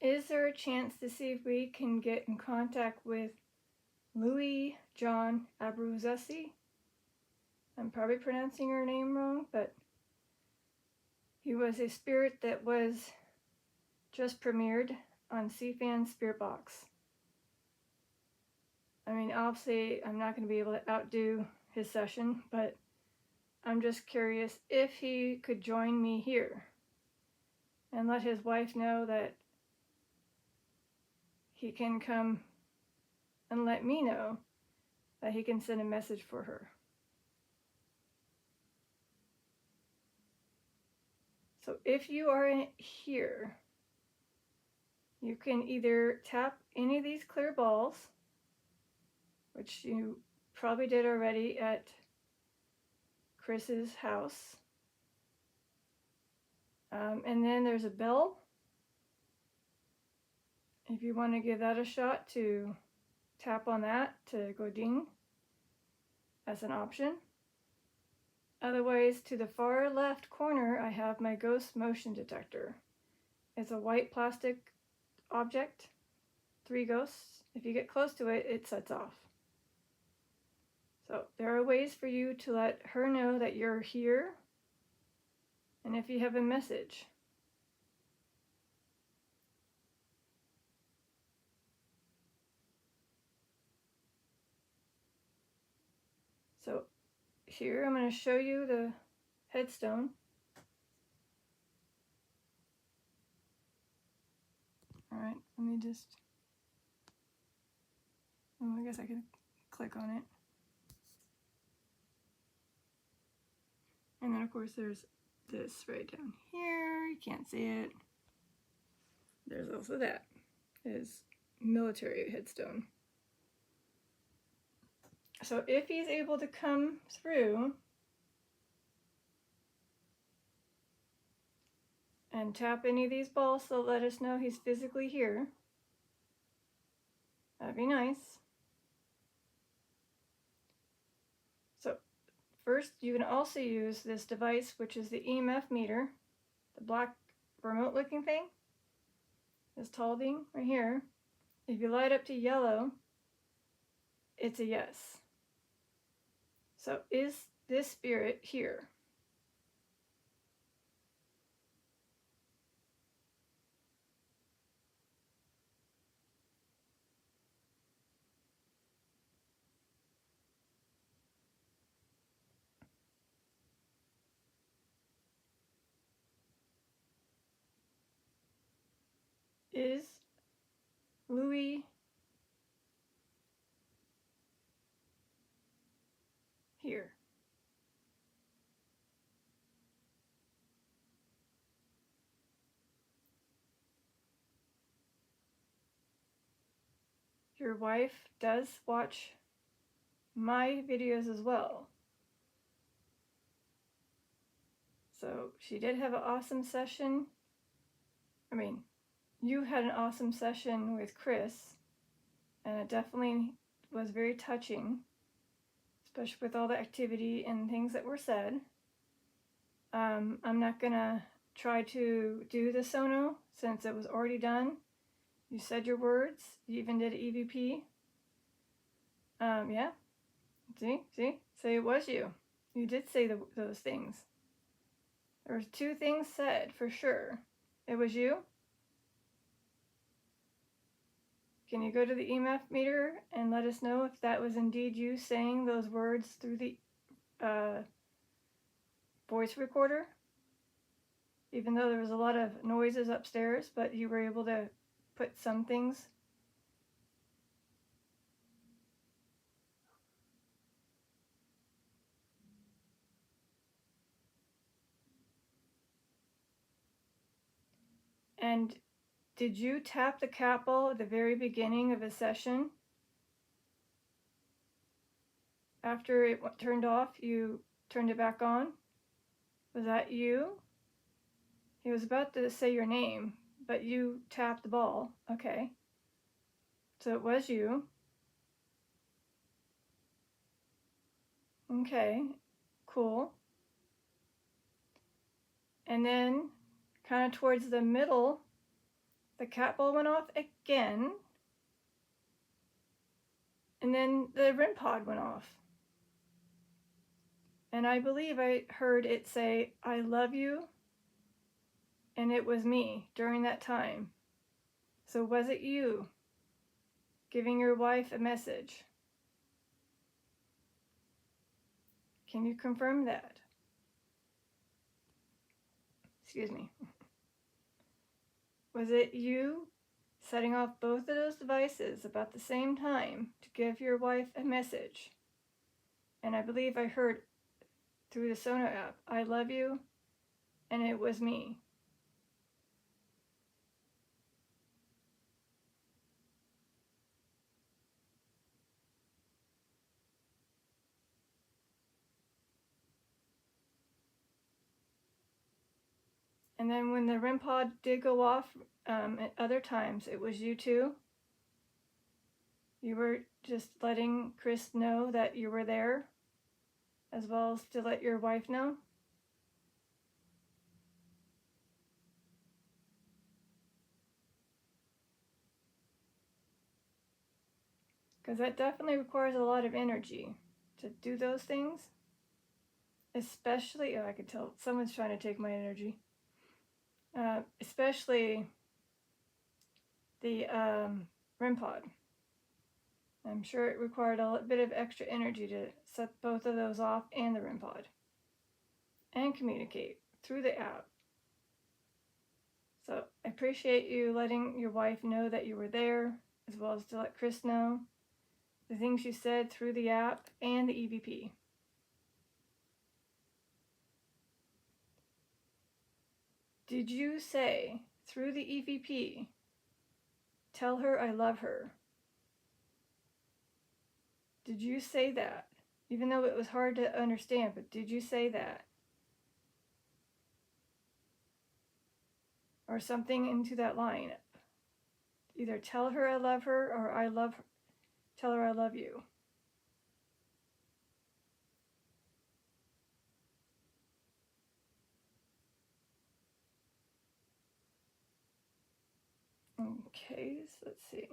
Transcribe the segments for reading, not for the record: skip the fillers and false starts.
is there a chance to see if we can get in contact with Louis John Abbruzzese? I'm probably pronouncing her name wrong, but he was a spirit that was just premiered on CFAN Spirit Box. I mean, obviously, I'm not going to be able to outdo his session, but I'm just curious if he could join me here and let his wife know that he can come and let me know that he can send a message for her. So if you are here, you can either tap any of these clear balls, which you probably did already at Chris's house. And then there's a bell. If you want to give that a shot, to tap on that to go ding as an option. Otherwise, to the far left corner, I have my ghost motion detector. It's a white plastic object, 3 ghosts. If you get close to it, it sets off. So there are ways for you to let her know that you're here, and if you have a message. So here I'm going to show you the headstone. All right, let me just, oh, I guess I could click on it. And then of course there's this right down here, you can't see it. There's also that, is military headstone. So if he's able to come through and tap any of these balls to let us know he's physically here, that'd be nice. So first, you can also use this device, which is the EMF meter, the black remote looking thing, this tall thing right here. If you light up to yellow, it's a yes. So is this spirit here? Is Louis here? Your wife does watch my videos as well. So she did have an awesome session. I mean, you had an awesome session with Chris, and it definitely was very touching, especially with all the activity and things that were said. I'm not gonna try to do the sono since it was already done. You said your words, you even did EVP. Yeah, see, say it was you. You did say those things. There was 2 things said for sure. It was you. Can you go to the EMF meter and let us know if that was indeed you saying those words through the voice recorder? Even though there was a lot of noises upstairs, but you were able to put some things. And did you tap the cat ball at the very beginning of a session? After it turned off, you turned it back on? Was that you? He was about to say your name, but you tapped the ball. Okay. So it was you. Okay, cool. And then kind of towards the middle, the cat ball went off again, and then the REM pod went off. And I believe I heard it say, "I love you," and it was me during that time. So was it you giving your wife a message? Can you confirm that? Excuse me. Was it you setting off both of those devices about the same time to give your wife a message? And I believe I heard through the Sono app, "I love you," and it was me. And then when the REM pod did go off at other times, it was you too. You were just letting Chris know that you were there, as well as to let your wife know. Because that definitely requires a lot of energy to do those things. Especially, oh, I could tell someone's trying to take my energy. Especially the REM pod. I'm sure it required a bit of extra energy to set both of those off and the REM pod. And communicate through the app. So I appreciate you letting your wife know that you were there, as well as to let Chris know the things you said through the app and the EVP. Did you say through the EVP, "Tell her I love her"? Did you say that? Even though it was hard to understand, but did you say that? Or something into that line? Either tell her I love her or I love her. Tell her I love you. Okay, so let's see.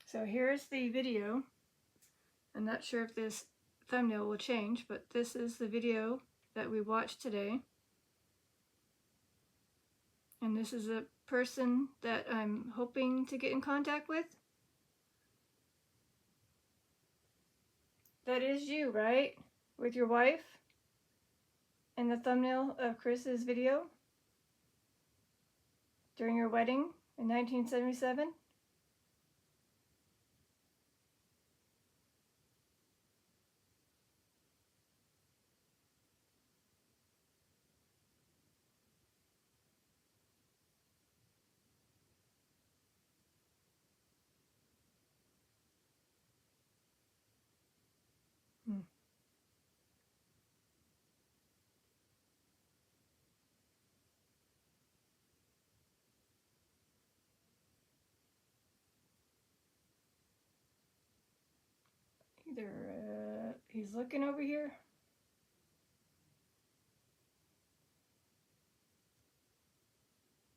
So here's the video. I'm not sure if this thumbnail will change, but this is the video that we watched today. And this is a person that I'm hoping to get in contact with. That is you, right? With your wife? And the thumbnail of Chris's video during your wedding in 1977? Either he's looking over here.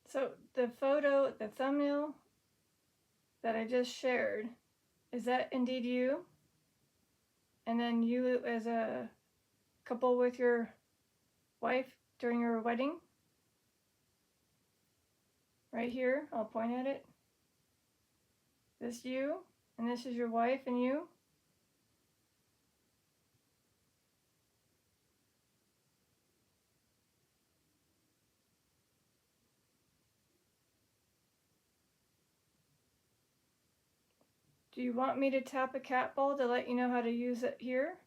So the photo, the thumbnail that I just shared, is that indeed you? And then you as a couple with your wife during your wedding? Right here, I'll point at it. This you, and this is your wife and you. Do you want me to tap a cat ball to let you know how to use it here?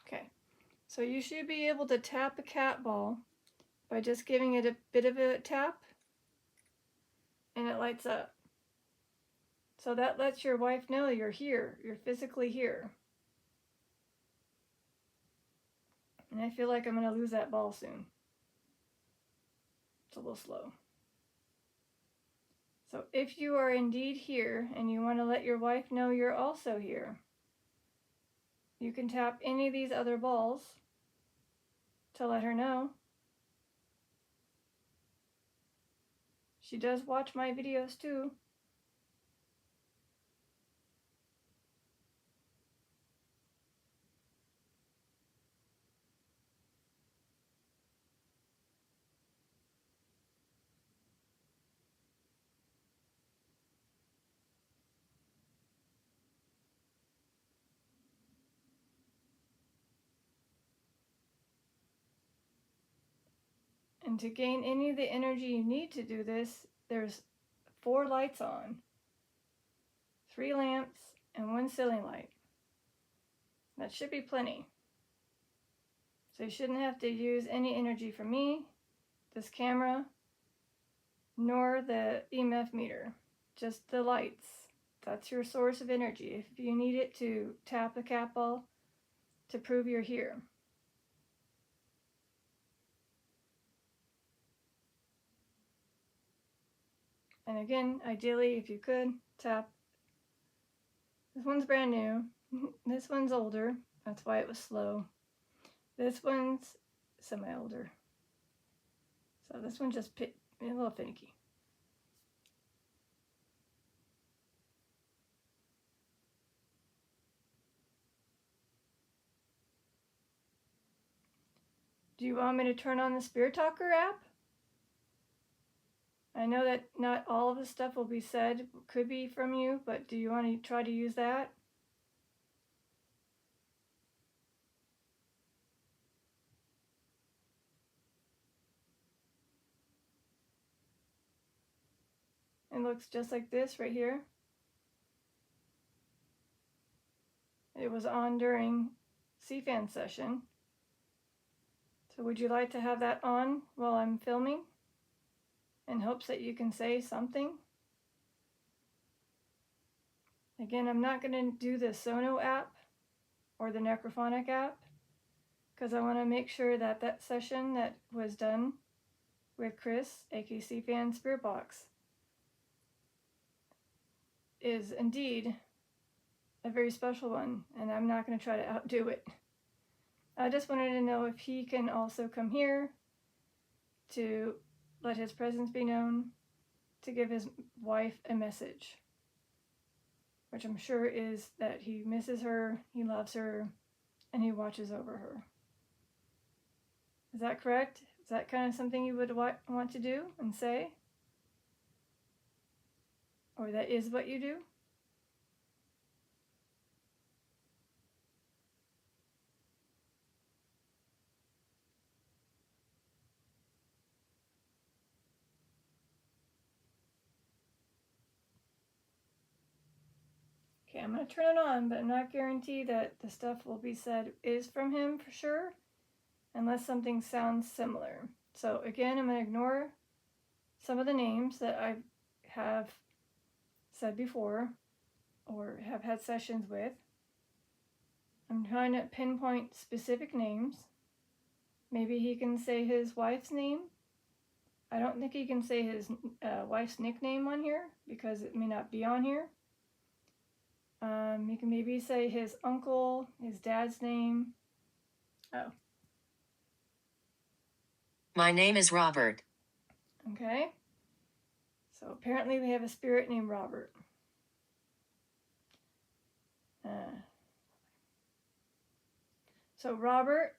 Okay, so you should be able to tap a cat ball by just giving it a bit of a tap, and it lights up. So that lets your wife know you're here, you're physically here. And I feel like I'm going to lose that ball soon. It's a little slow. So if you are indeed here and you want to let your wife know you're also here, you can tap any of these other balls to let her know. She does watch my videos too. And to gain any of the energy you need to do this, there's 4 lights on, 3 lamps, and 1 ceiling light. That should be plenty. So you shouldn't have to use any energy from me, this camera, nor the EMF meter. Just the lights. That's your source of energy. If you need it to tap the cat ball to prove you're here. And again, ideally, if you could, tap. This one's brand new. This one's older. That's why it was slow. This one's semi-older. So this one's just a little finicky. Do you want me to turn on the Spirit Talker app? I know that not all of the stuff will be said, could be from you, but do you want to try to use that? It looks just like this right here. It was on during CFAN session. So would you like to have that on while I'm filming? In hopes that you can say something? Again, I'm not going to do the Sono app or the Necrophonic app because I want to make sure that that session that was done with Chris, aka CFAN Spirit Box, is indeed a very special one, and I'm not going to try to outdo it. I just wanted to know if he can also come here to let his presence be known, to give his wife a message, which I'm sure is that he misses her, he loves her, and he watches over her. Is that correct? Is that kind of something you would want to do and say? Or that is what you do? Okay, I'm going to turn it on, but I'm not guarantee that the stuff will be said is from him for sure, unless something sounds similar. So again, I'm going to ignore some of the names that I have said before or have had sessions with. I'm trying to pinpoint specific names. Maybe he can say his wife's name. I don't think he can say his wife's nickname on here because it may not be on here. He can maybe say his uncle, his dad's name. Oh. My name is Robert. Okay. So apparently we have a spirit named Robert. So Robert,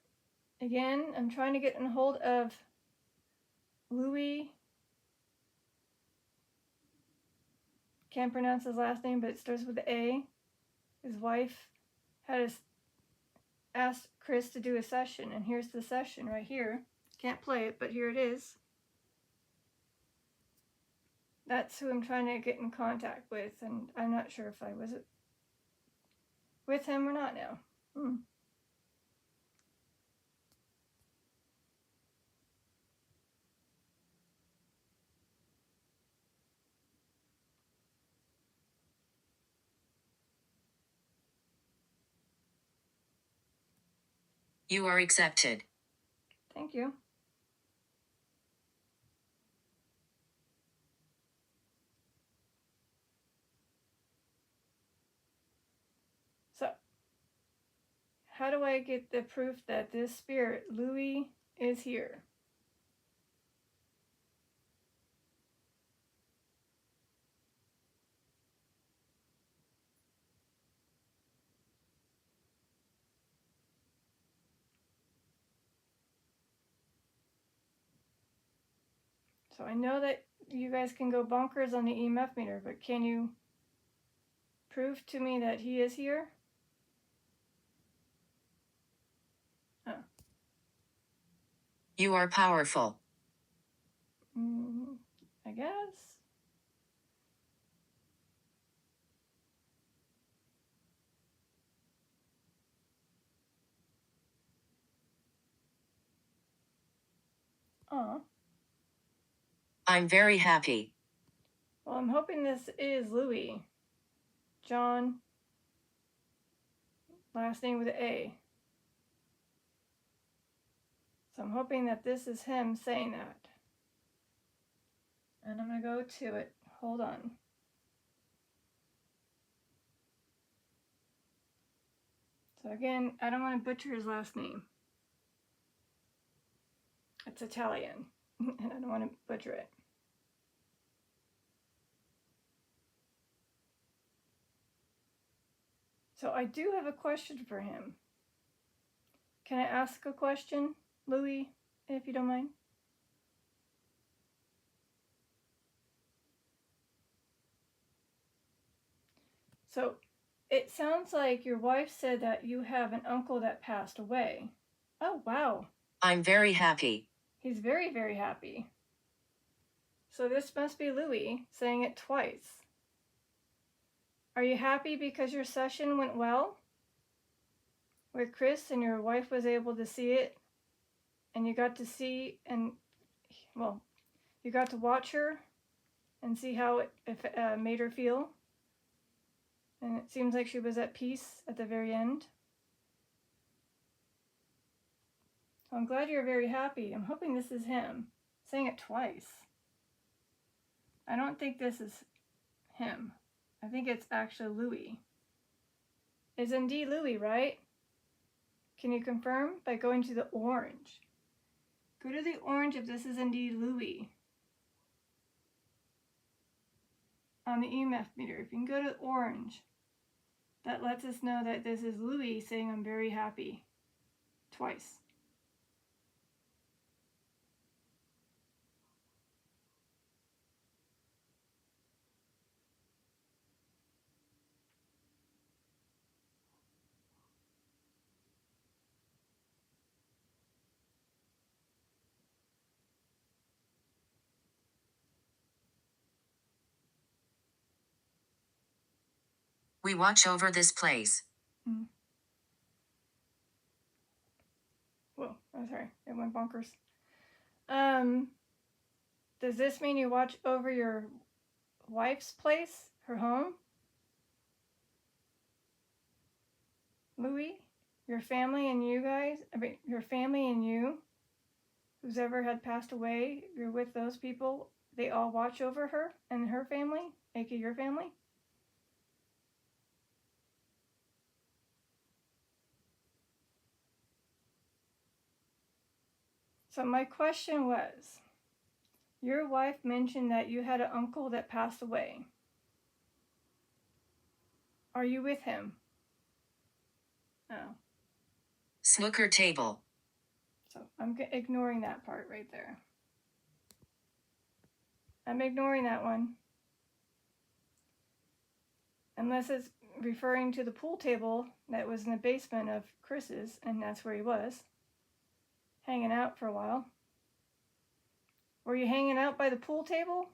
again, I'm trying to get in hold of Louis. Can't pronounce his last name, but it starts with A. His wife had asked Chris to do a session, and here's the session right here. Can't play it, but here it is. That's who I'm trying to get in contact with, and I'm not sure if I was with him or not now. You are accepted. Thank you. how do I get the proof that this spirit, Louis, is here? So I know that you guys can go bonkers on the EMF meter, but can you prove to me that he is here? Oh. You are powerful. I guess. Aw. I'm very happy. Well, I'm hoping this is Louis. John, last name with an A. So I'm hoping that this is him saying that. And I'm going to go to it. Hold on. So again, I don't want to butcher his last name. It's Italian, and I don't want to butcher it. So I do have a question for him. Can I ask a question, Louis, if you don't mind? So it sounds like your wife said that you have an uncle that passed away. Oh, wow. I'm very happy. He's very, very happy. So this must be Louis saying it twice. Are you happy because your session went well with Chris and your wife was able to see it and you got to see and, well, you got to watch her and see how it made her feel? And it seems like she was at peace at the very end. So I'm glad you're very happy. I'm hoping this is him saying it twice. I don't think this is him. I think it's actually Louis. It's indeed Louis, right? Can you confirm by going to the orange? Go to the orange if this is indeed Louis. On the EMF meter, if you can go to orange, that lets us know that this is Louis saying I'm very happy. Twice. We watch over this place. Whoa, oh sorry, it went bonkers. Does this mean you watch over your wife's place, her home? Louis, your family and you guys, your family and you, who's ever had passed away, you're with those people, they all watch over her and her family, aka your family? So my question was, your wife mentioned that you had an uncle that passed away. Are you with him? Oh. Snooker table. So I'm ignoring that part right there. I'm ignoring that one. Unless it's referring to the pool table that was in the basement of Chris's, and that's where he was, hanging out for a while. Were you hanging out by the pool table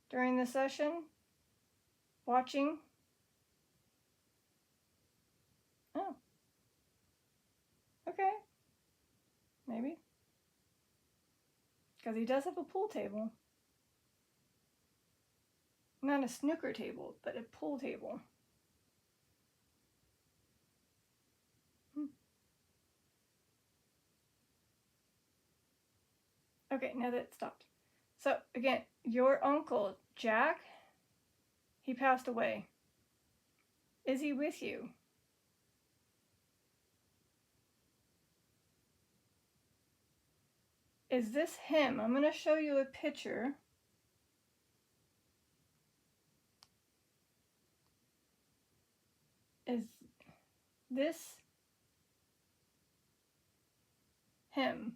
during the session? Watching? Oh. Okay. Maybe. Because he does have a pool table. Not a snooker table, but a pool table. Okay, now that it stopped. So again, your uncle, Jack, he passed away. Is he with you? is this him? I'm going to show you a picture. Is this him?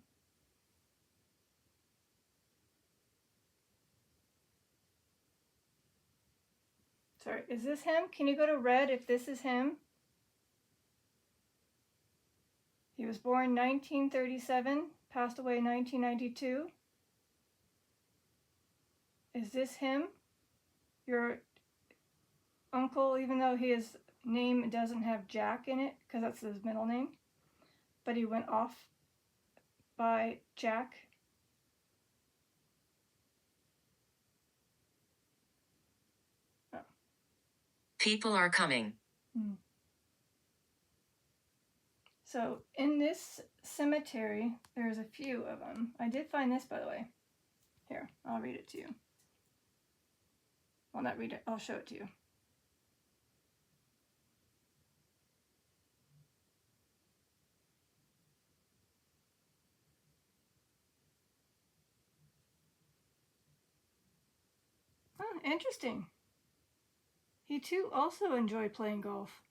Sorry, is this him? Can you go to red if this is him? He was born 1937, passed away 1992. Is this him? Your uncle, even though his name doesn't have Jack in it, because that's his middle name, but he went off by Jack. Oh. People are coming. So in this cemetery, there's a few of them. I did find this, by the way. Here, I'll read it to you. Well, not read it, I'll show it to you. Oh, interesting. He too also enjoyed playing golf.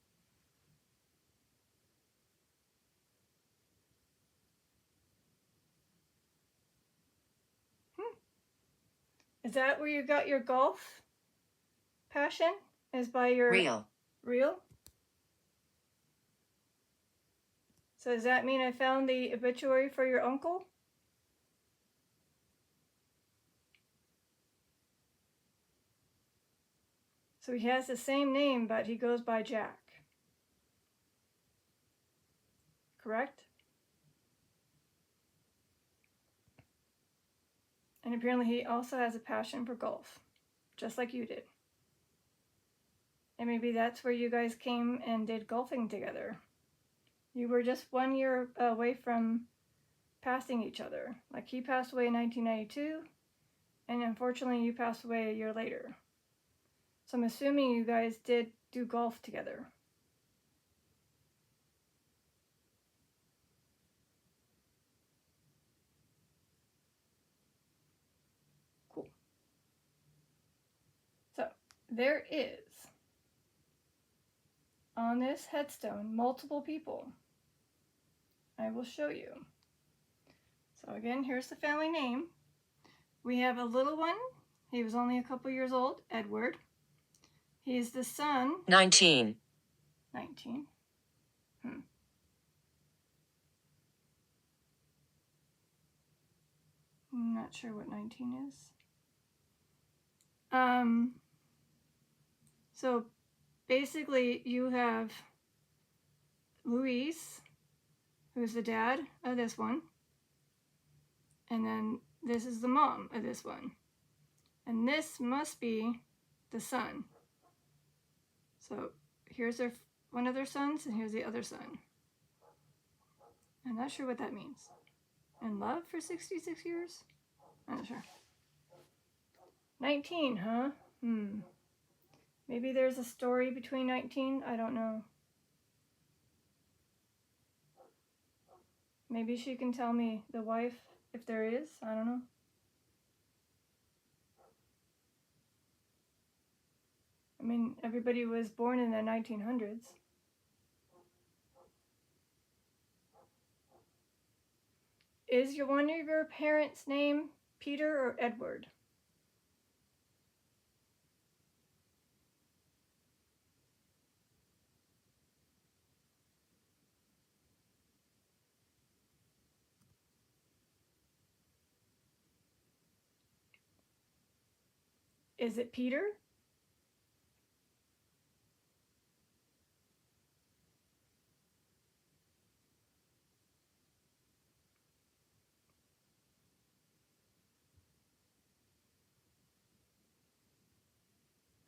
Is that where you got your golf passion? Is by your... Real. Real? So does that mean I found the obituary for your uncle? So he has the same name, but he goes by Jack. Correct? And apparently he also has a passion for golf, just like you did. And maybe that's where you guys came and did golfing together. You were just 1 year away from passing each other. Like he passed away in 1992, and unfortunately you passed away a year later. So I'm assuming you guys did do golf together. Cool. So there is, on this headstone, multiple people. I will show you. So again, here's the family name. We have a little one. He was only a couple years old, Edward. He is the son. 19. 19. I'm not sure what 19 is. So basically you have Louis, who's the dad of this one. And then this is the mom of this one. And this must be the son. So here's their one of their sons, and here's the other son. I'm not sure what that means. In love for 66 years? I'm not sure. 19, huh? Maybe there's a story between 19? I don't know. Maybe she can tell me, the wife, if there is. I don't know. I mean, everybody was born in the 1900s. Is one of your parents' name Peter or Edward? Is it Peter?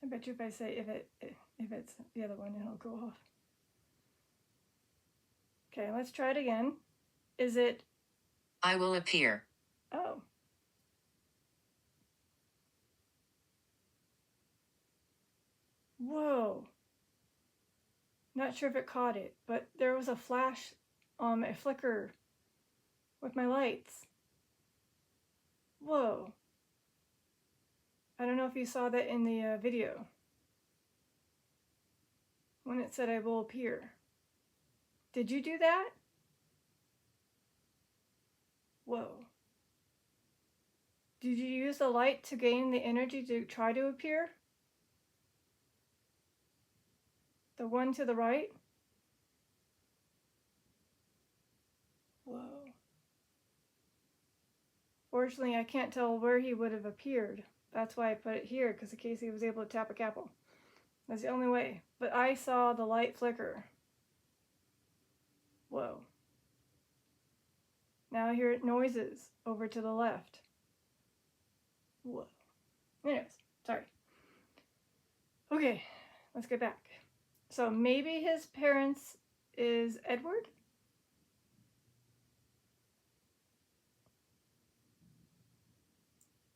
I bet you if I say if it's the other one, it'll go off. Okay, let's try it again. Is it? I will appear. Oh. Whoa. Not sure if it caught it, but there was a flash, a flicker with my lights. Whoa. I don't know if you saw that in the video. When it said I will appear. Did you do that? Whoa. Did you use the light to gain the energy to try to appear? The one to the right? Whoa. Fortunately, I can't tell where he would have appeared. That's why I put it here, because in case he was able to tap a capel. That's the only way. But I saw the light flicker. Whoa. Now I hear noises over to the left. Whoa. Anyways, sorry. Okay, let's get back. So maybe his parents is Edward?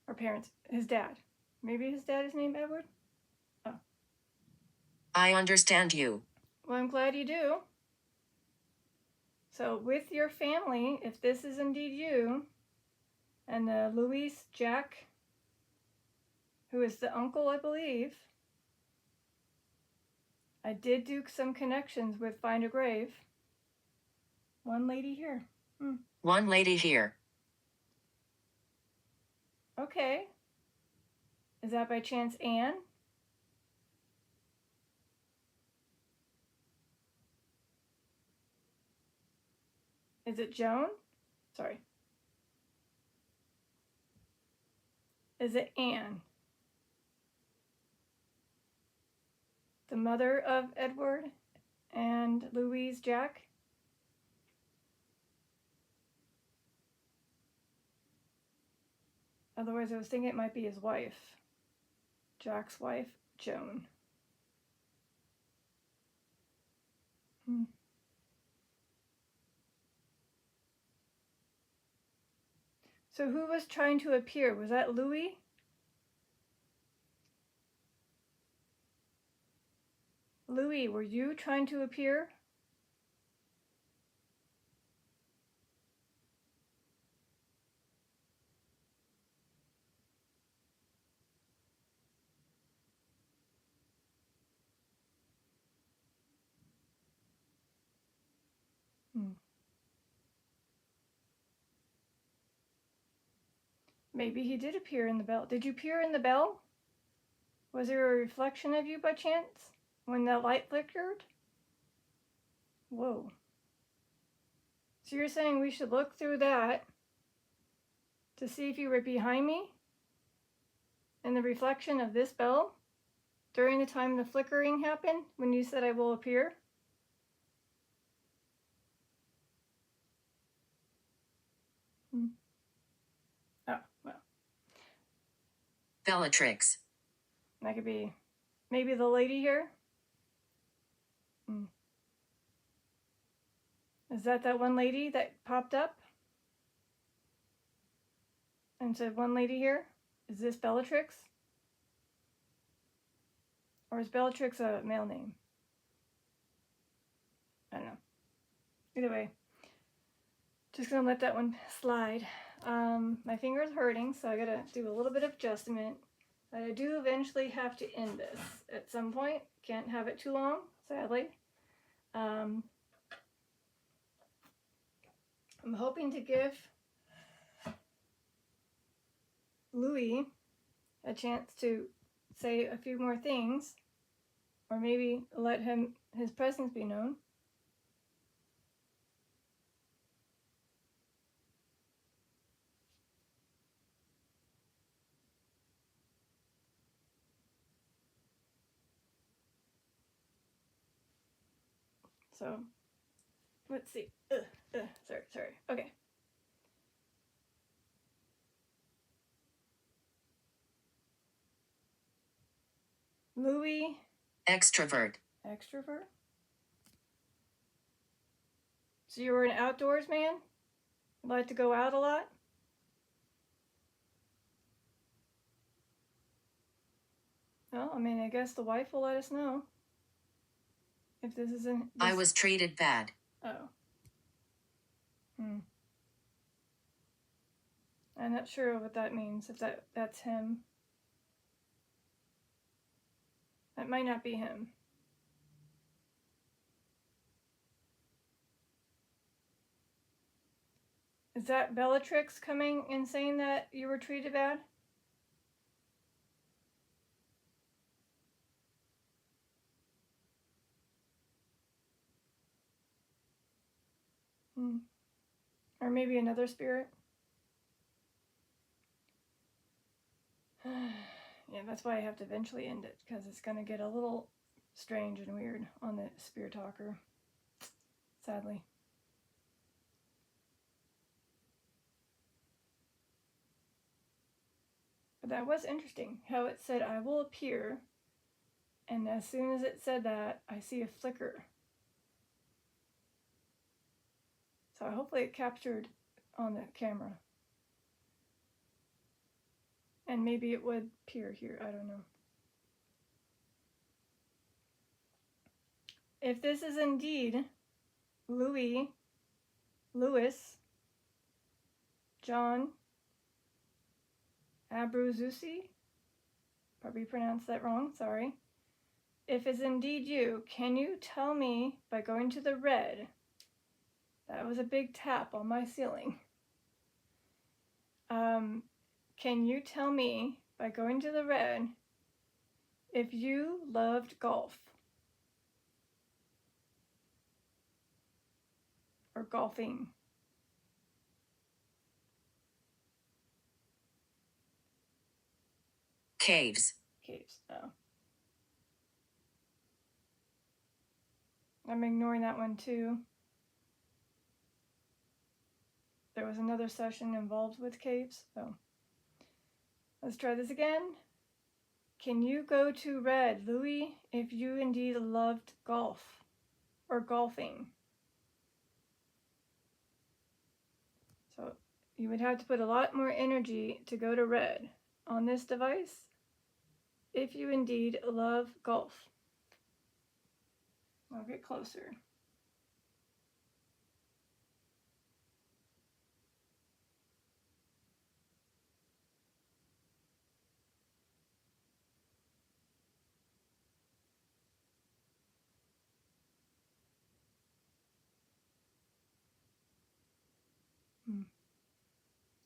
Or parents, his dad. Maybe his dad is named Edward? Oh. I understand you. Well, I'm glad you do. So with your family, if this is indeed you, and Louis Jack, who is the uncle, I believe, I did do some connections with Find a Grave. One lady here. One lady here. Okay. Is that by chance Anne? Is it Joan? Sorry. Is it Anne? The mother of Edward and Louise Jack? Otherwise, I was thinking it might be his wife. Jack's wife, Joan. So who was trying to appear? Was that Louis? Louis, were you trying to appear? Maybe he did appear in the bell. Did you appear in the bell? Was there a reflection of you by chance when the light flickered? Whoa. So you're saying we should look through that to see if you were behind me in the reflection of this bell during the time the flickering happened when you said I will appear? Oh, well. Bellatrix. That could be maybe the lady here. Is that one lady that popped up and said one lady here? Is this Bellatrix? Or is Bellatrix a male name? I don't know. Either way, just gonna let that one slide. My finger's hurting, so I gotta do a little bit of adjustment. I do eventually have to end this at some point. Can't have it too long, sadly. I'm hoping to give Louis a chance to say a few more things, or maybe let his presence be known. So, let's see. Sorry. Okay. Louis. Extrovert. Extrovert? So you were an outdoors man? Like to go out a lot? Well, I mean, I guess the wife will let us know. If this isn't... I was treated bad. Oh. I'm not sure what that means, if that's him. That might not be him. Is that Bellatrix coming and saying that you were treated bad? Or maybe another spirit? Yeah, that's why I have to eventually end it, because it's going to get a little strange and weird on the Spirit Talker, sadly. But that was interesting, how it said, I will appear, and as soon as it said that, I see a flicker. So hopefully it captured on the camera. And maybe it would appear here, I don't know. If this is indeed Louis, John Abbruzzese, probably pronounced that wrong, sorry. If it's indeed you, can you tell me by going to the red? That was a big tap on my ceiling. Can you tell me by going to the red if you loved golf? Or golfing? Caves. Caves, oh. I'm ignoring that one too. There was another session involved with caves, so let's try this again. Can you go to red, Louis, if you indeed loved golf or golfing? So you would have to put a lot more energy to go to red on this device if you indeed love golf. I'll get closer.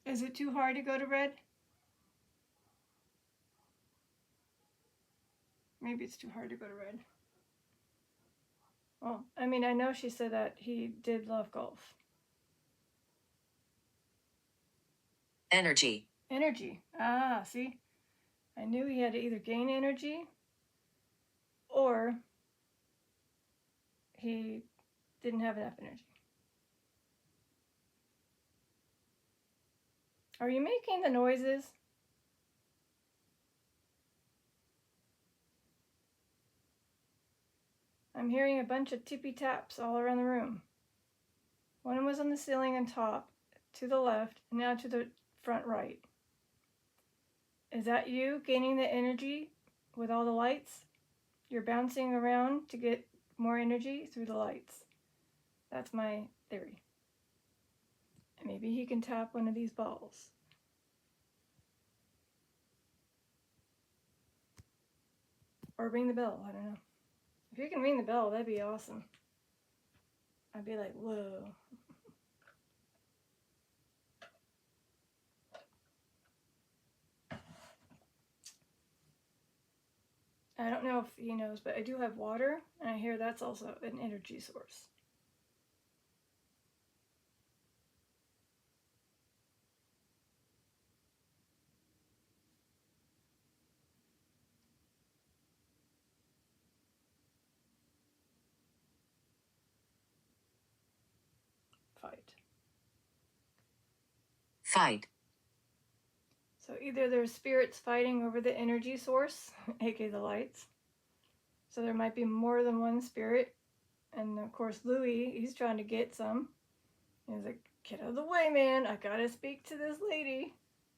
Is it too hard to go to red? Maybe it's too hard to go to red. Well, I mean, I know she said that he did love golf. Energy. Energy. Ah, see? I knew he had to either gain energy or he didn't have enough energy. Are you making the noises? I'm hearing a bunch of tippy taps all around the room. One was on the ceiling and top, to the left, and now to the front right. Is that you gaining the energy with all the lights? You're bouncing around to get more energy through the lights. That's my theory. And maybe he can tap one of these balls. Or ring the bell, I don't know. If you can ring the bell, that'd be awesome. I'd be like, whoa. I don't know if he knows, but I do have water, and I hear that's also an energy source. Fight. So either there's spirits fighting over the energy source, aka the lights. So there might be more than one spirit. And of course Louis, he's trying to get some. He's like, get out of the way, man. I gotta speak to this lady.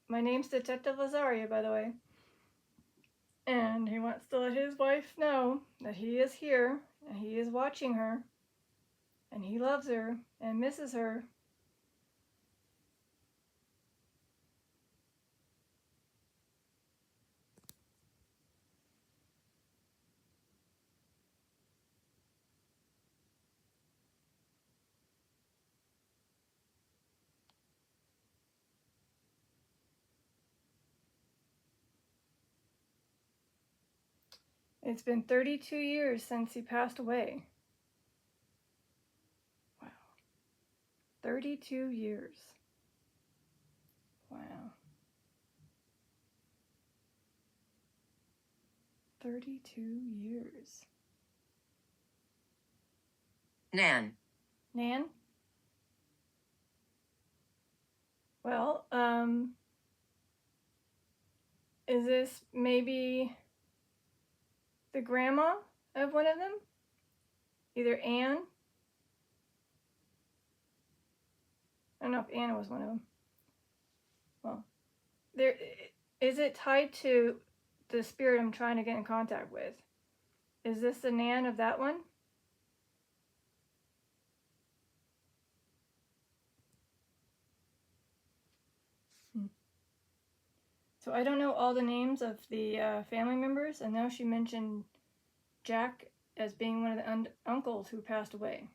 My name's Detective Lazaria, by the way. And he wants to let his wife know that he is here and he is watching her. And he loves her and misses her. It's been 32 years since he passed away. Wow. 32 years. Wow. 32 years. Nan. Nan? Well, is this maybe the grandma of one of them? Either Anne? I don't know if Anna was one of them. Well, is it tied to the spirit I'm trying to get in contact with? Is this the Nan of that one? So I don't know all the names of the family members. I know she mentioned Jack as being one of the uncles who passed away.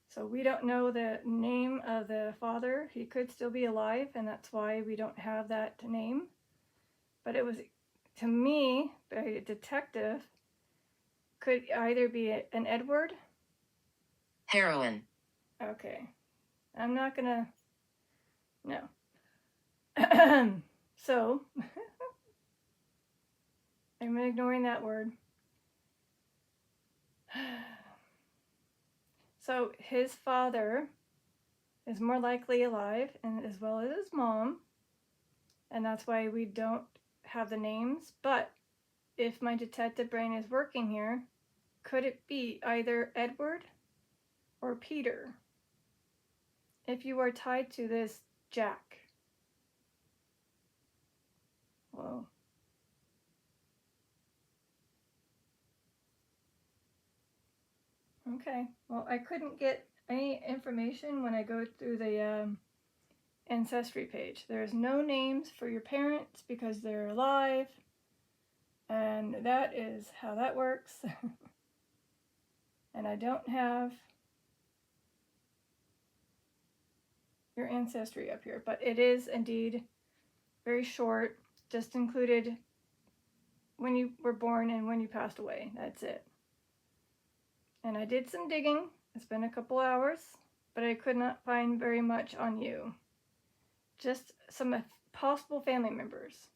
So we don't know the name of the father. He could still be alive, and that's why we don't have that name. But it was, to me, a detective could either be an Edward. Heroin. Okay. I'm not gonna, no. So, I'm ignoring that word. So his father is more likely alive, and as well as his mom, and that's why we don't have the names. But if my detective brain is working here, could it be either Edward or Peter? If you are tied to this Jack. Whoa. Okay, well, I couldn't get any information when I go through the ancestry page. There's no names for your parents because they're alive, and that is how that works. And I don't have your ancestry up here, but it is indeed very short, just included when you were born and when you passed away. That's it. And I did some digging. It's been a couple hours, but I could not find very much on you. Just some possible family members.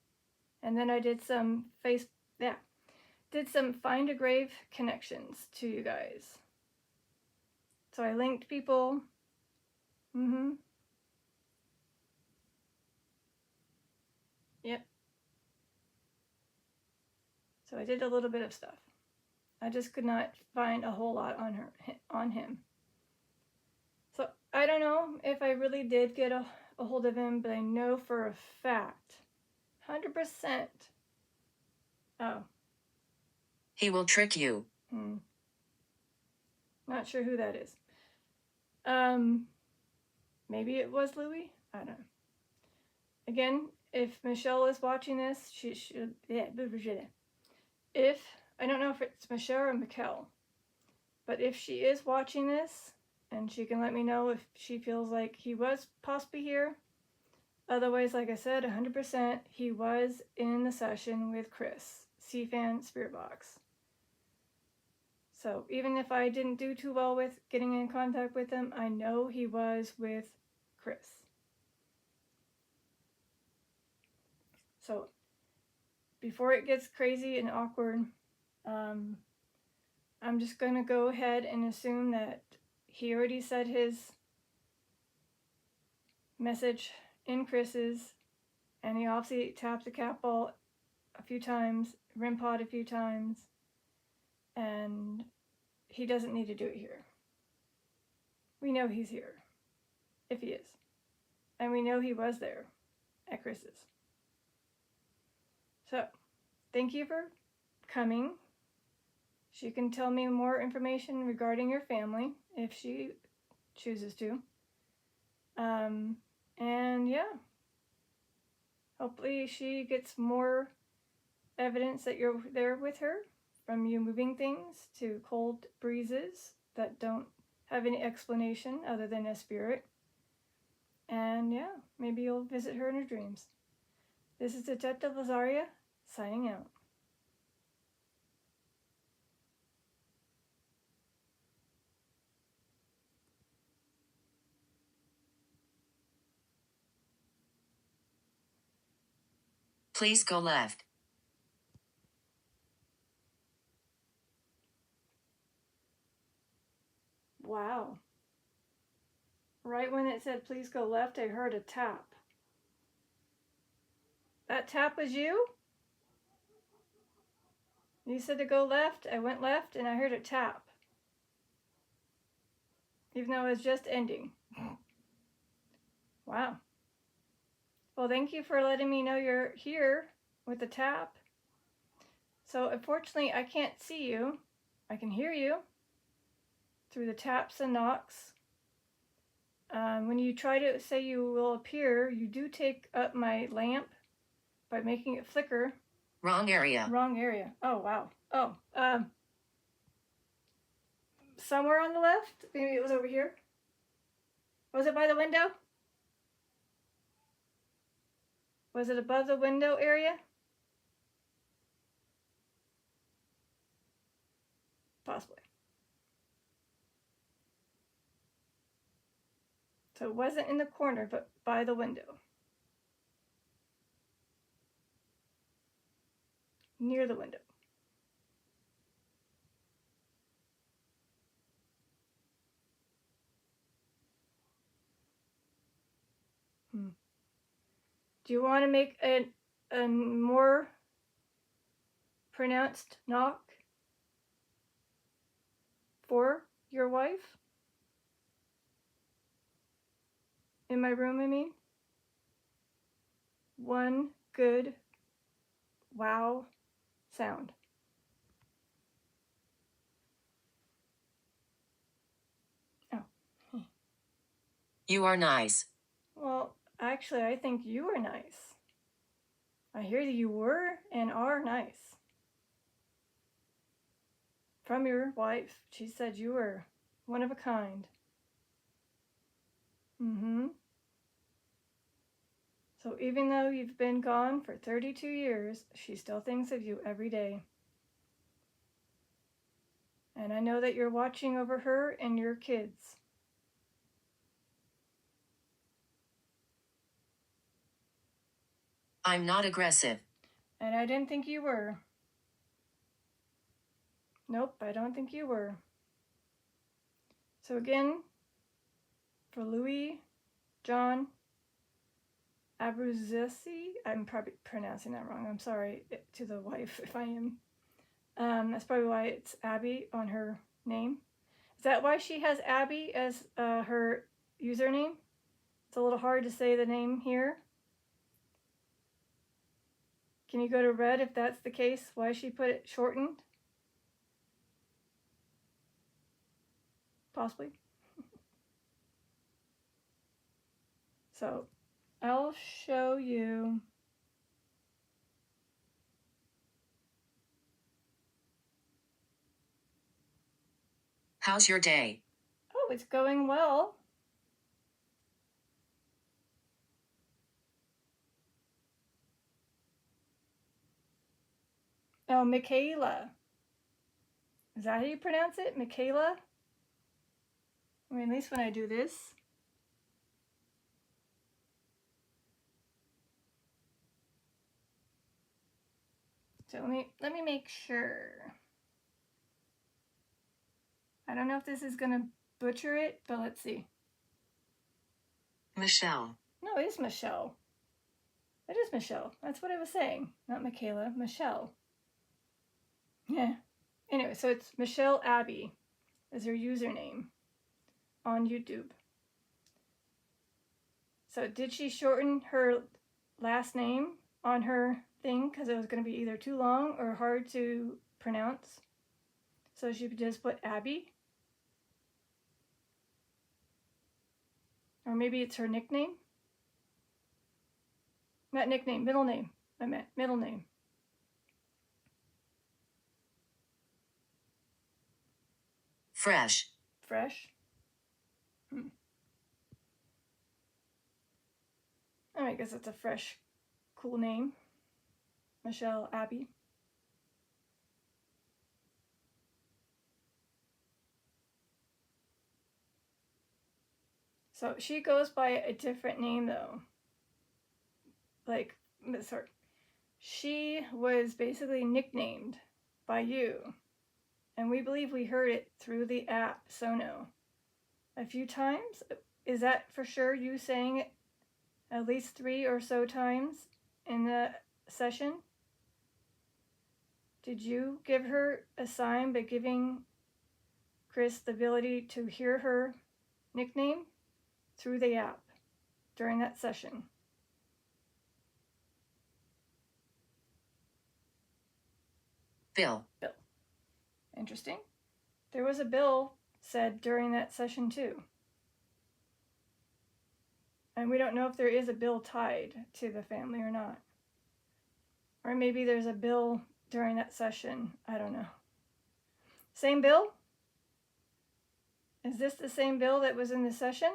And then I did some did some find a grave connections to you guys. So I linked people. Yep. So I did a little bit of stuff. I just could not find a whole lot on him. So I don't know if I really did get a hold of him, but I know for a fact, 100%. Oh. He will trick you. Not sure who that is. Maybe it was Louis? I don't know. Again, if Michele is watching this, she should, if, I don't know if it's Michele or Michele, but if she is watching this, and she can let me know if she feels like he was possibly here. Otherwise, like I said, 100% he was in the session with Chris, CFAN Spirit Box. So even if I didn't do too well with getting in contact with him, I know he was with Chris. So before it gets crazy and awkward, I'm just going to go ahead and assume that he already said his message in Chris's, and he obviously tapped the cat ball a few times, REM pod a few times, and he doesn't need to do it here. We know he's here, if he is. And we know he was there at Chris's. So, thank you for coming. She can tell me more information regarding your family if she chooses to. And yeah, hopefully she gets more evidence that you're there with her, from you moving things to cold breezes that don't have any explanation other than a spirit. And yeah, maybe you'll visit her in her dreams. This is Detective Lazaria signing out. Please go left. Wow. Right when it said please go left, I heard a tap. That tap was you? You said to go left, I went left, and I heard a tap. Even though it was just ending. Wow. Well, thank you for letting me know you're here with the tap. So unfortunately, I can't see you. I can hear you through the taps and knocks. When you try to say you will appear, you do take up my lamp by making it flicker. Wrong area. Wrong area. Oh, wow. Oh, somewhere on the left? Maybe it was over here? Was it by the window? Was it above the window area? Possibly. So it wasn't in the corner, but by the window. Near the window. Do you want to make a more pronounced knock for your wife? In my room, I mean? One good wow sound. Oh. You are nice. Well, actually, I think you are nice. I hear that you were and are nice. From your wife, she said you were one of a kind. Mm-hmm. So even though you've been gone for 32 years, she still thinks of you every day. And I know that you're watching over her and your kids. I'm not aggressive. And I didn't think you were. Nope, I don't think you were. So again, for Louis John Abbruzzese, I'm probably pronouncing that wrong. I'm sorry to the wife if I am. That's probably why it's Abby on her name. Is that why she has Abby as her username? It's a little hard to say the name here. Can you go to red if that's the case? Why she put it shortened? Possibly. So I'll show you. How's your day? Oh, it's going well. Oh, Michaela. Is that how you pronounce it? Michaela? I mean, at least when I do this. So let me make sure. I don't know if this is gonna butcher it, but let's see. Michele. No, it is Michelle. It is Michelle. That's what I was saying. Not Michaela, Michelle. Yeah. Anyway, so it's Michelle Abby is her username on YouTube. So did she shorten her last name on her thing because it was going to be either too long or hard to pronounce? So she just put Abby? Or maybe it's her nickname? Not nickname, middle name. I meant middle name. Fresh. Fresh? I guess it's a fresh, cool name. Michele Abbey. So she goes by a different name though. Like, sorry. She was basically nicknamed by you. And we believe we heard it through the app Sono a few times. Is that for sure you saying it at least 3 or so times in the session? Did you give her a sign by giving Chris the ability to hear her nickname through the app during that session? Bill. Bill. Interesting. There was a Bill said during that session too. And we don't know if there is a Bill tied to the family or not. Or maybe there's a Bill during that session. I don't know. Same Bill? Is this the same Bill that was in the session?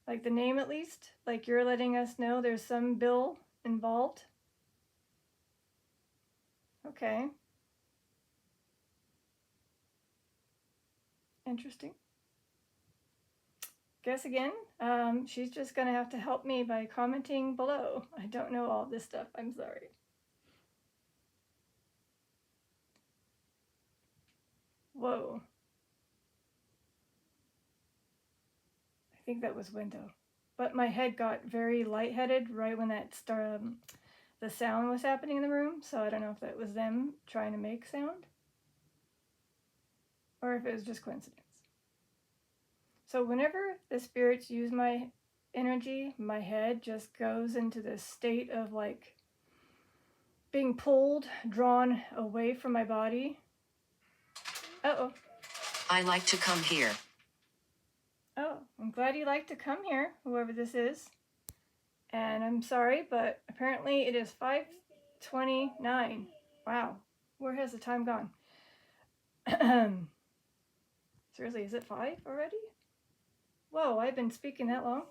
Like the name at least? Like you're letting us know there's some Bill involved? Okay. Interesting. Guess again, she's just going to have to help me by commenting below. I don't know all this stuff. I'm sorry. Whoa. I think that was window. But my head got very lightheaded right when that the sound was happening in the room. So I don't know if that was them trying to make sound or if it was just coincidence. So whenever the spirits use my energy, my head just goes into this state of like being pulled, drawn away from my body. Uh-oh. I like to come here. Oh, I'm glad you like to come here, whoever this is. And I'm sorry, but apparently it is 5:29. Wow, where has the time gone? Seriously, is it 5 already? Whoa, I've been speaking that long?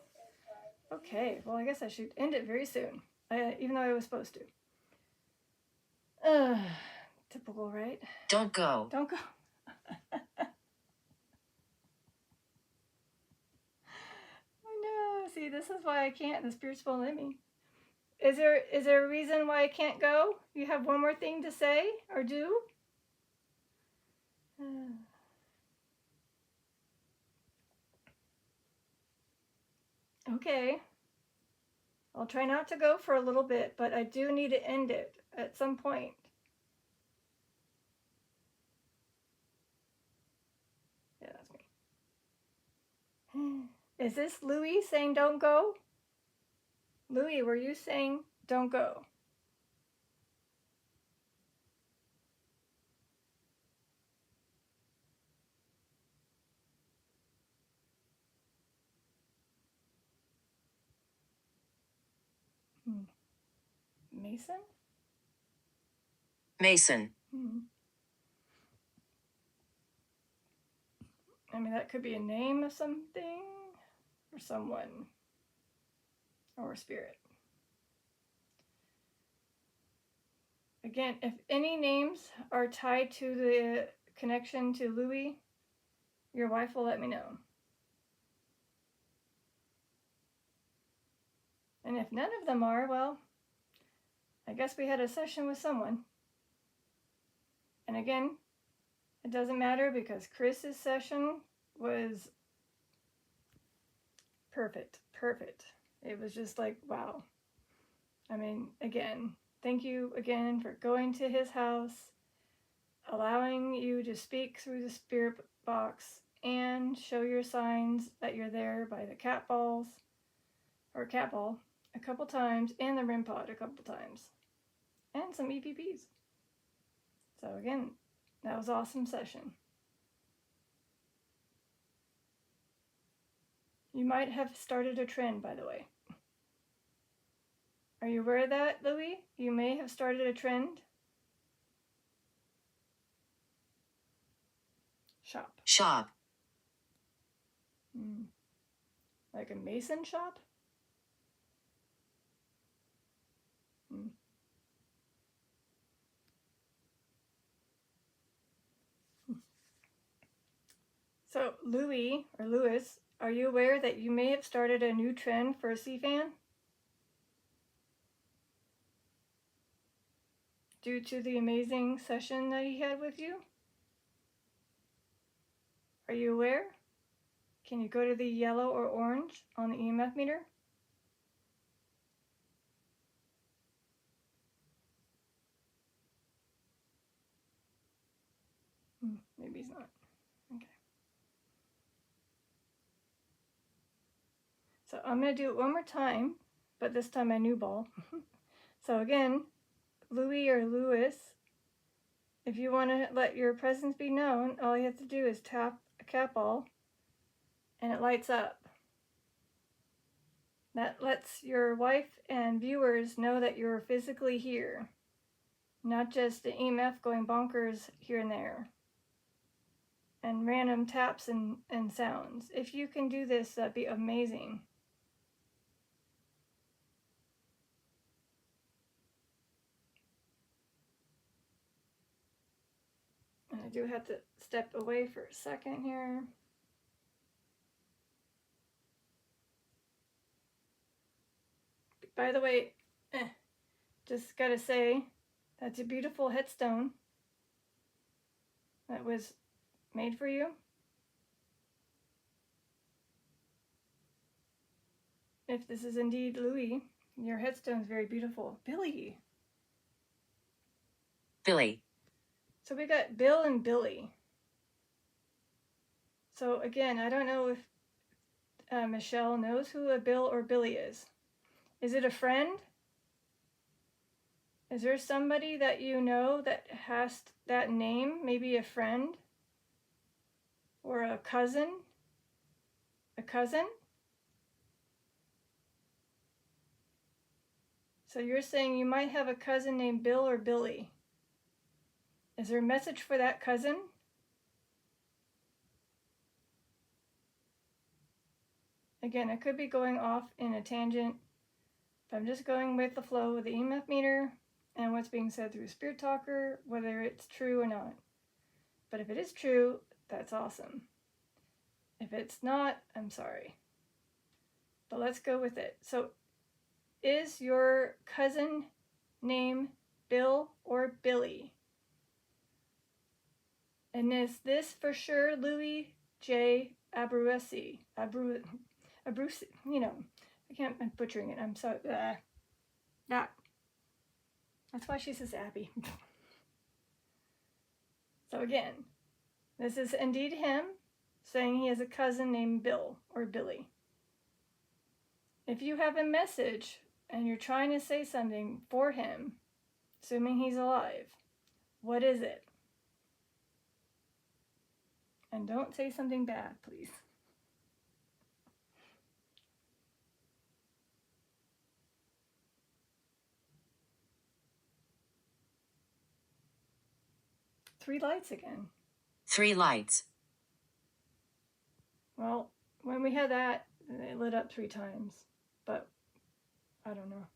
Okay, well, I guess I should end it very soon, even though I was supposed to. Typical, right? Don't go. Don't go. I know. See, this is why I can't. The spirits won't let me. Is there a reason why I can't go? You have one more thing to say or do? Okay. I'll try not to go for a little bit, but I do need to end it at some point. Yeah, that's me. Is this Louis saying don't go? Louis, were you saying don't go? Mason? Mason. I mean, that could be a name of something or someone or a spirit. Again, if any names are tied to the connection to Louis, your wife will let me know. And if none of them are, well, I guess we had a session with someone. And again, it doesn't matter because Chris's session was perfect. It was just like, wow. I mean, again, thank you again for going to his house, allowing you to speak through the spirit box and show your signs that you're there by the cat ball a couple times and the REM pod a couple times and some EPPs. So again, that was an awesome session. You might have started a trend, by the way. Are you aware of that, Louis? You may have started a trend. Shop. Like a mason shop? So, Louis, or Louis, are you aware that you may have started a new trend for a CFAN? Due to the amazing session that he had with you? Are you aware? Can you go to the yellow or orange on the EMF meter? Maybe he's not. Okay. So I'm going to do it one more time, but this time a new ball. So again, Louis or Louis, if you want to let your presence be known, all you have to do is tap a cat ball and it lights up. That lets your wife and viewers know that you're physically here, not just the EMF going bonkers here and there, and random taps and sounds. If you can do this, that'd be amazing. And I do have to step away for a second here. By the way, just gotta say, that's a beautiful headstone that was made for you. If this is indeed Louis, your headstone is very beautiful. Billy. Billy. So we got Bill and Billy. So again, I don't know if Michele knows who a Bill or Billy is. Is it a friend? Is there somebody that you know that has that name? Maybe a friend? Or a cousin? A cousin? So you're saying you might have a cousin named Bill or Billy. Is there a message for that cousin? Again, I could be going off in a tangent, but I'm just going with the flow of the EMF meter and what's being said through Spirit Talker, whether it's true or not. But if it is true, that's awesome. If it's not, I'm sorry. But let's go with it. So, is your cousin named Bill or Billy? And is this for sure Louis J. Abbruzzese? Abruzzi, you know, I'm butchering it. I'm sorry. That's why she says Abby. So again, this is indeed him saying he has a cousin named Bill or Billy. If you have a message and you're trying to say something for him, assuming he's alive, what is it? And don't say something bad, please. Three lights again. 3 lights. Well, when we had that, it lit up 3 times. But I don't know.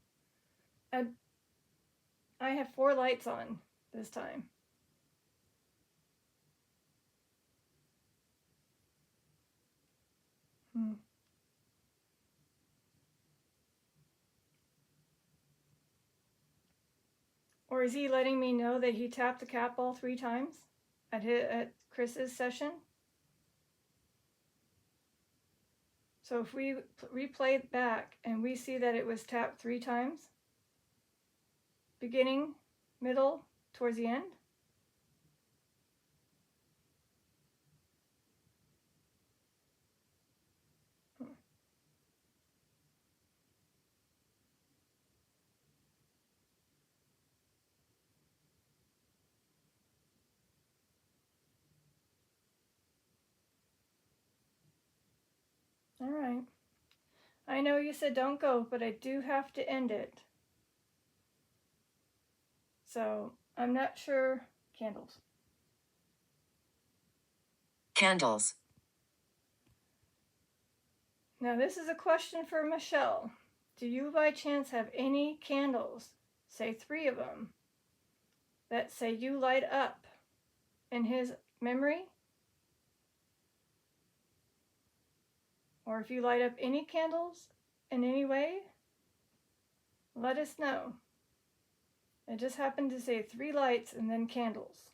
I have 4 lights on this time. Or is he letting me know that he tapped the cat ball 3 times at Chris's session? So if we replay it back and we see that it was tapped 3 times, beginning, middle, towards the end. All right. I know you said don't go, but I do have to end it. So I'm not sure. Candles. Candles. Now this is a question for Michele. Do you by chance have any candles, say 3 of them, that say you light up in his memory? or if you light up any candles in any way, let us know. It just happened to say 3 lights and then candles.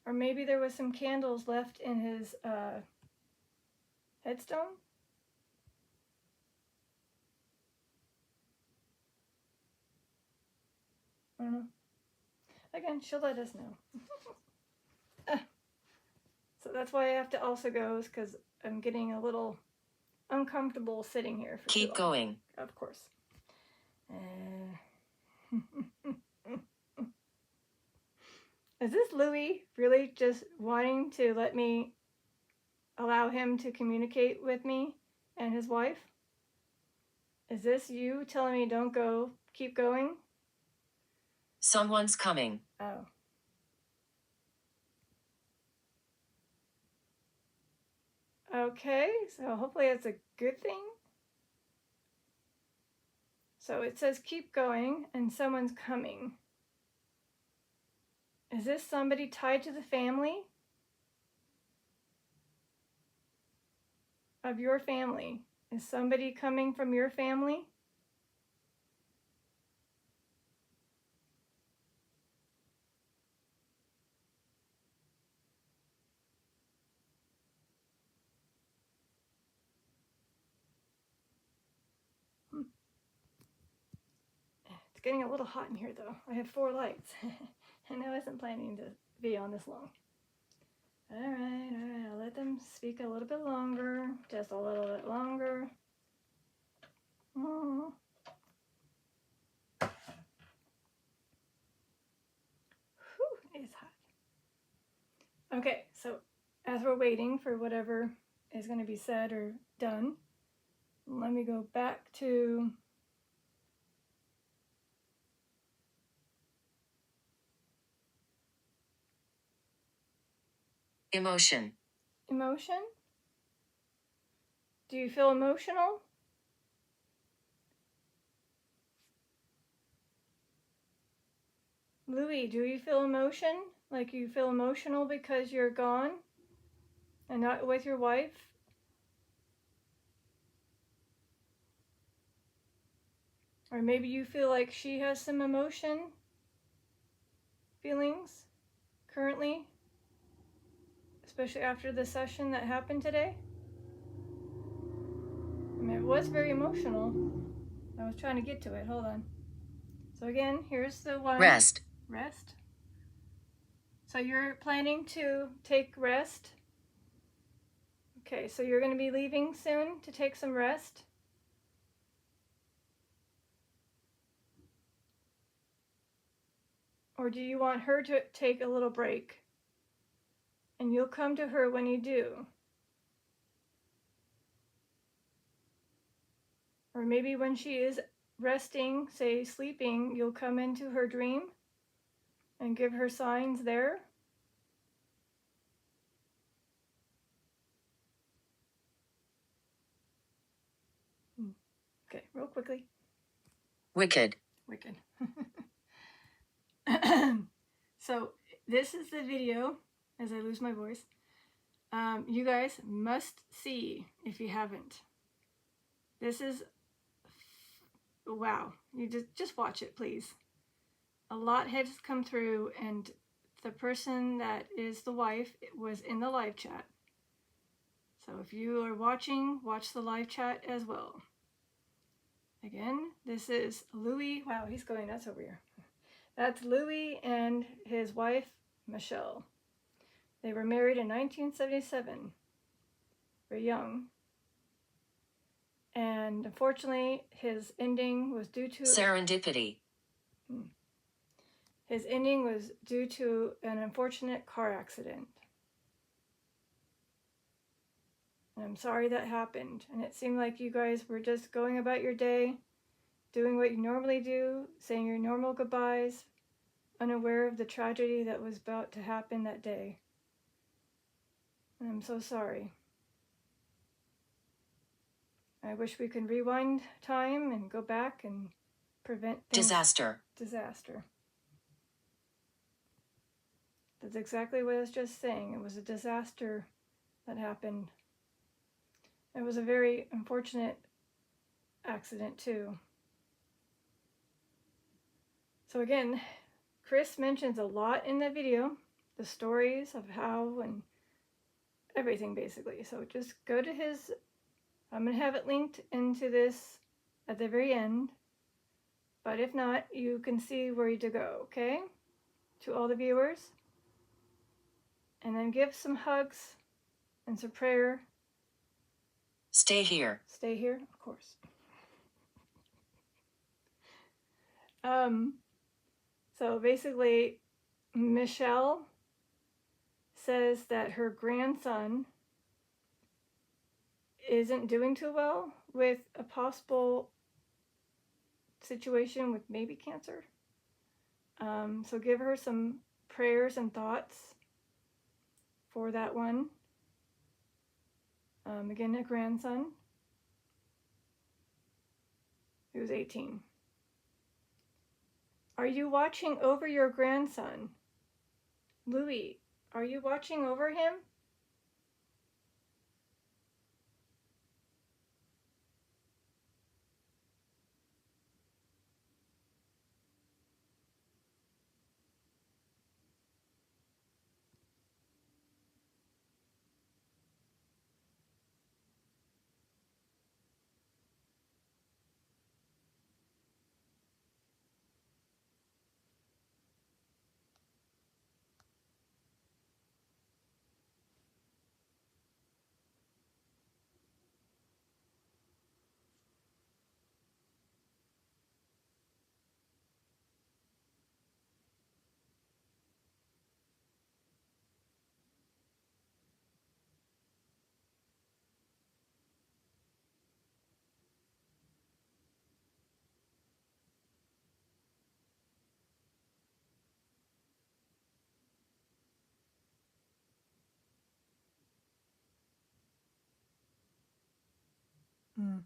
Or maybe there was some candles left in his headstone. I don't know. Again, she'll let us know. So that's why I have to also go, is because I'm getting a little uncomfortable sitting here for Keep too long. going. Of course. Is this Louis really just wanting to let me allow him to communicate with me and his wife? Is this you telling me don't go, keep going? Someone's coming. Oh. Okay, so hopefully it's a good thing. So it says keep going and someone's coming. Is this somebody tied to the family? Of your family? Is somebody coming from your family? It's getting a little hot in here though. I have 4 lights. And I wasn't planning to be on this long. Alright, I'll let them speak a little bit longer. Just a little bit longer. Oh. Whew, it's hot. Okay, so as we're waiting for whatever is going to be said or done, let me go back to Emotion. emotion. Do you feel emotional? Louis, do you feel emotion? Like you feel emotional because you're gone and not with your wife? Or maybe you feel like she has some feelings currently, especially after the session that happened today. I mean, it was very emotional. I was trying to get to it. Hold on. So again, here's the one. Rest. Rest. So you're planning to take rest. Okay, so you're going to be leaving soon to take some rest. Or do you want her to take a little break? And you'll come to her when you do. Or maybe when she is resting, say sleeping, you'll come into her dream and give her signs there. Okay, real quickly. Wicked. Wicked. So this is the video, as I lose my voice. You guys must see if you haven't. This is, wow. You just watch it, please. A lot has come through, and the person that is the wife was in the live chat. So if you are watching, watch the live chat as well. Again, this is Louis. Wow, he's going nuts over here. That's Louis and his wife, Michele. They were married in 1977. Very young. And unfortunately, his ending was due to... Serendipity. His ending was due to an unfortunate car accident. And I'm sorry that happened. And it seemed like you guys were just going about your day, doing what you normally do, saying your normal goodbyes, unaware of the tragedy that was about to happen that day. And I'm so sorry. I wish we could rewind time and go back and prevent things. Disaster. Disaster. That's exactly what I was just saying. It was a disaster that happened. It was a very unfortunate accident, too. So again, Chris mentions a lot in the video, the stories of how and everything basically. So just go to his, I'm going to have it linked into this at the very end. But if not, you can see where to go, okay? To all the viewers. And then give some hugs and some prayer. Stay here. Stay here, of course. So basically, Michele says that her grandson isn't doing too well with a possible situation with maybe cancer. So give her some prayers and thoughts for that one. Again, a grandson who's 18. Are you watching over your grandson? Louis, are you watching over him? Mm.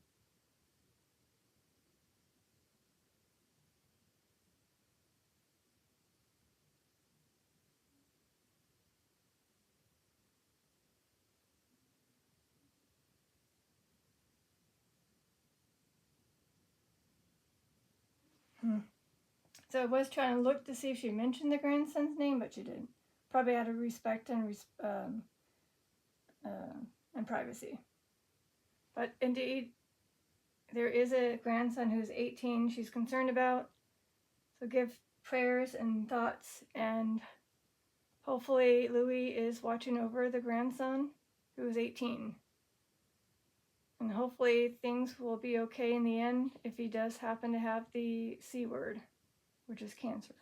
So I was trying to look to see if she mentioned the grandson's name, but she didn't. Probably out of respect and privacy. But indeed, there is a grandson who's 18 she's concerned about. So give prayers and thoughts, and hopefully Louis is watching over the grandson who is 18. And hopefully things will be okay in the end if he does happen to have the C word, which is cancer.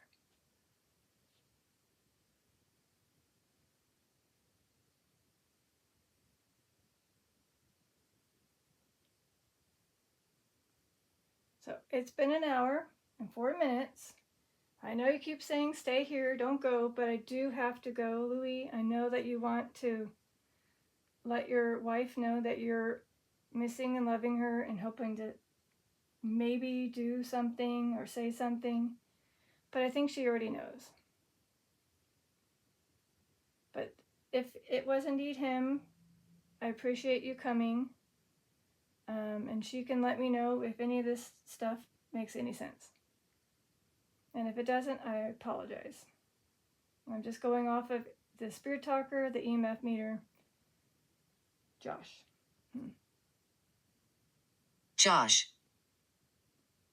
So it's been an hour and 4 minutes. I know you keep saying stay here, don't go, but I do have to go. Louis, I know that you want to let your wife know that you're missing and loving her and hoping to maybe do something or say something, but I think she already knows. But if it was indeed him, I appreciate you coming, and she can let me know if any of this stuff makes any sense. And if it doesn't, I apologize. I'm just going off of the spirit talker, the EMF meter, Josh. Josh.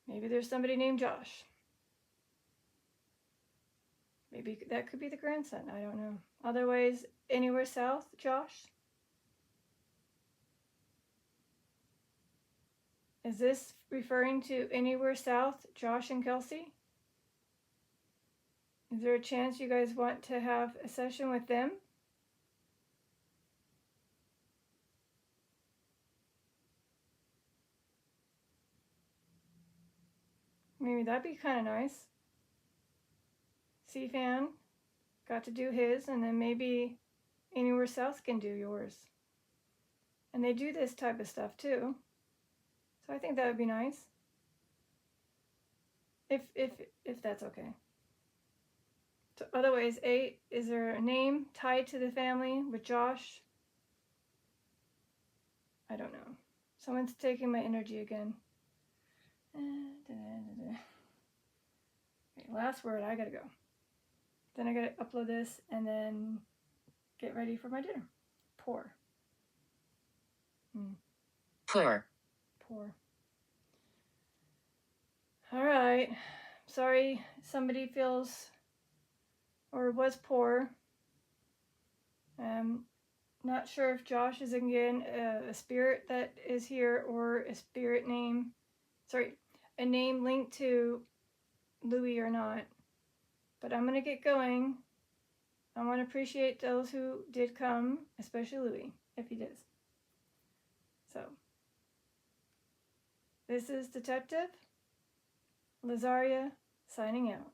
Maybe there's somebody named Josh. Maybe that could be the grandson. I don't know. Otherwise, anywhere south, Josh? Is this referring to anywhere south, Josh and Kelsey? Is there a chance you guys want to have a session with them? Maybe that'd be kind of nice. C-Fan got to do his, and then maybe anywhere south can do yours. And they do this type of stuff too. So I think that would be nice. If that's okay. So otherwise, 8, is there a name tied to the family with Josh? I don't know. Someone's taking my energy again. Okay, last word, I gotta go. Then I gotta upload this and then get ready for my dinner. Pour. Pour. Pour. All right. Sorry somebody feels or was poor. Not sure if Josh is again a spirit that is here or a spirit name. Sorry, a name linked to Louis or not. But I'm gonna get going. I want to appreciate those who did come, especially Louis, if he does. So, this is Detective Lazaria signing out.